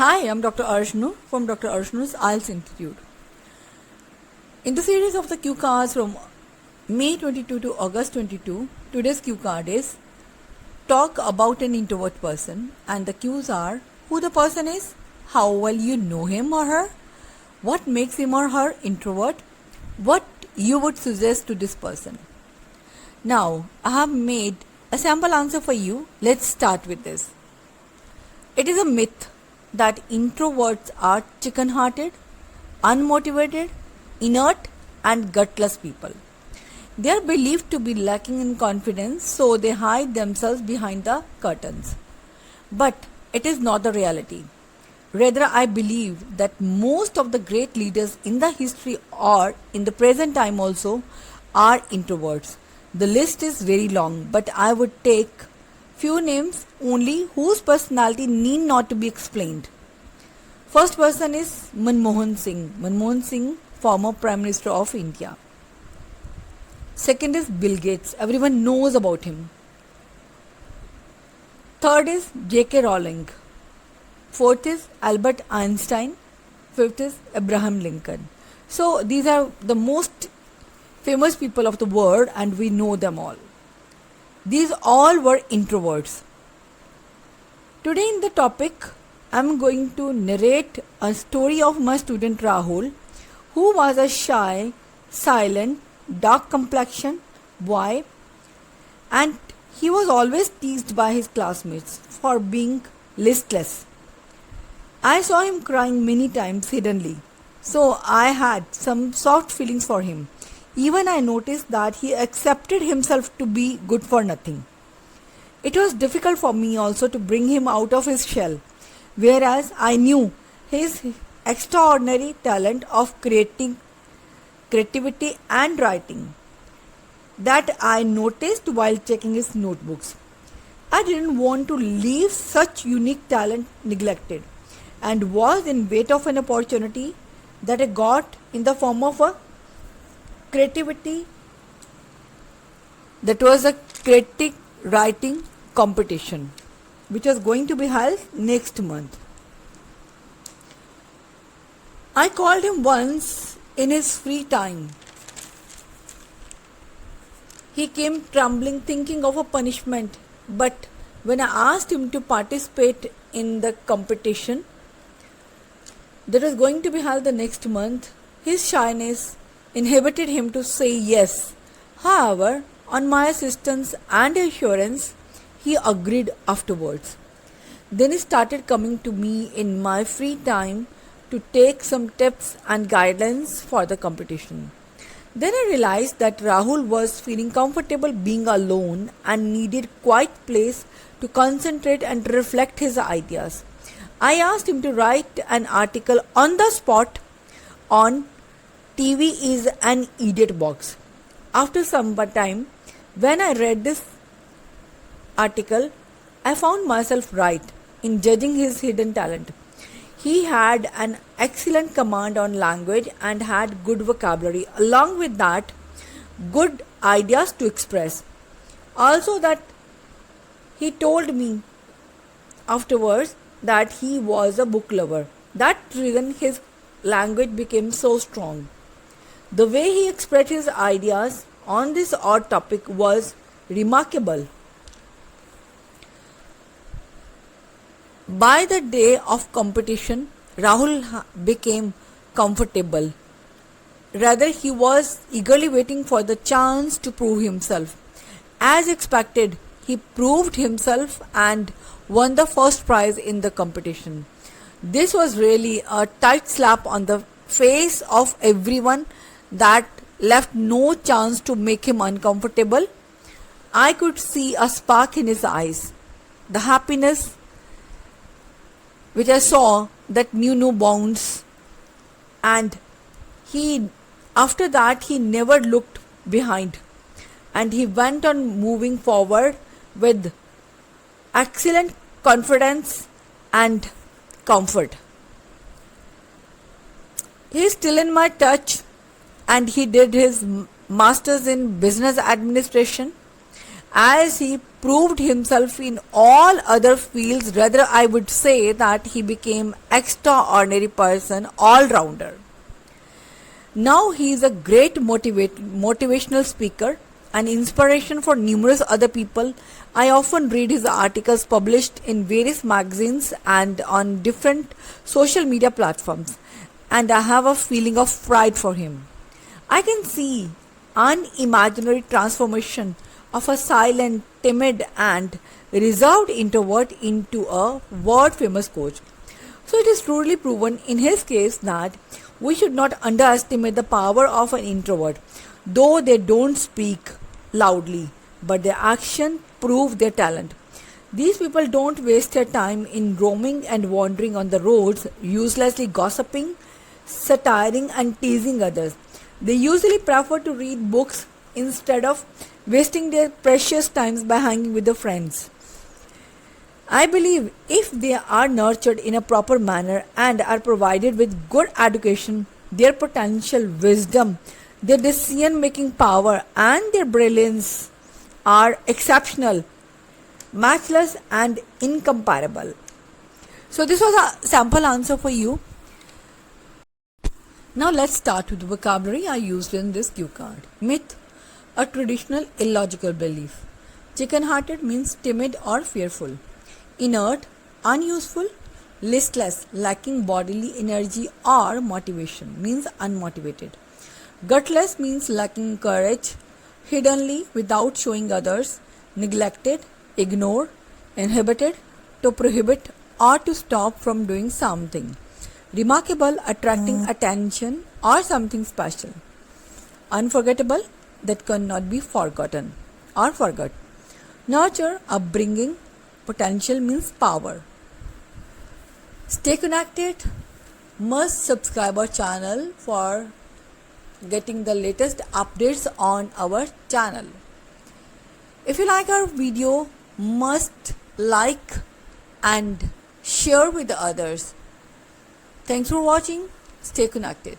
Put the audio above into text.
Hi, I'm Dr. Arshnu from Dr. Arshnu's IELTS Institute. In the series of the cue cards from May 22 to August 22, today's cue card is talk about an introvert person, and the cues are who the person is, how well you know him or her, what makes him or her introvert, what you would suggest to this person. Now, I have made a sample answer for you. Let's start with this. It is a myth that introverts are chicken-hearted, unmotivated, inert and gutless people. They are believed to be lacking in confidence, so they hide themselves behind the curtains. But it is not the reality. Rather, I believe that most of the great leaders in the history or in the present time also are introverts. The list is very long, but I would take few names only whose personality need not to be explained. First person is Manmohan Singh. Manmohan Singh, former Prime Minister of India. Second is Bill Gates. Everyone knows about him. Third is J.K. Rowling. Fourth is Albert Einstein. Fifth is Abraham Lincoln. So these are the most famous people of the world and we know them all. These all were introverts. Today in the topic, I am going to narrate a story of my student Rahul, who was a shy, silent, dark complexion boy, and he was always teased by his classmates for being listless. I saw him crying many times hiddenly, so I had some soft feelings for him. Even I noticed that he accepted himself to be good for nothing. It was difficult for me also to bring him out of his shell, whereas I knew his extraordinary talent of creativity and writing that I noticed while checking his notebooks. I didn't want to leave such unique talent neglected and was in wait of an opportunity that I got in the form of a creativity, that was a creative writing competition which was going to be held next month. I called him once in his free time. He came trembling, thinking of a punishment, but when I asked him to participate in the competition that was going to be held the next month, his shyness inhibited him to say yes. However, on my assistance and assurance, he agreed afterwards. Then he started coming to me in my free time to take some tips and guidance for the competition. Then I realized that Rahul was feeling comfortable being alone and needed quiet place to concentrate and reflect his ideas. I asked him to write an article on the spot on TV is an idiot box. After some time, when I read this article, I found myself right in judging his hidden talent. He had an excellent command on language and had good vocabulary. Along with that, good ideas to express. Also that he told me afterwards that he was a book lover. That reason his language became so strong. The way he expressed his ideas on this odd topic was remarkable. By the day of competition, Rahul became comfortable. Rather, he was eagerly waiting for the chance to prove himself. As expected, he proved himself and won the first prize in the competition. This was really a tight slap on the face of everyone that left no chance to make him uncomfortable. I could see a spark in his eyes. The happiness which I saw that knew no bounds, and after that he never looked behind and he went on moving forward with excellent confidence and comfort. He is still in my touch and he did his master's in business administration. As he proved himself in all other fields. Rather, I would say that he became extraordinary person, all-rounder. Now he is a great motivational speaker and inspiration for numerous other people. I often read his articles published in various magazines and on different social media platforms, and I have a feeling of pride for him. I can see an imaginary transformation of a silent, timid and reserved introvert into a world famous coach. So it is truly proven in his case that we should not underestimate the power of an introvert, though they don't speak loudly, but their action prove their talent. These people don't waste their time in roaming and wandering on the roads, uselessly gossiping, satiring and teasing others. They usually prefer to read books instead of wasting their precious times by hanging with their friends. I believe if they are nurtured in a proper manner and are provided with good education, their potential, wisdom, their decision making power and their brilliance are exceptional, matchless and incomparable. So this was a sample answer for you. Now let's start with the vocabulary I used in this cue card. Myth, a traditional illogical belief. Chicken-hearted means timid or fearful. Inert, unuseful, listless, lacking bodily energy or motivation, means unmotivated. Gutless means lacking courage, hiddenly without showing others, neglected, ignored, inhibited, to prohibit or to stop from doing something. Remarkable, attracting attention or something special. Unforgettable, that cannot be forgotten or forgot. Nurture, upbringing, potential means power. Stay connected. Must subscribe our channel for getting the latest updates on our channel. If you like our video, must like and share with others. Thanks for watching. Stay connected.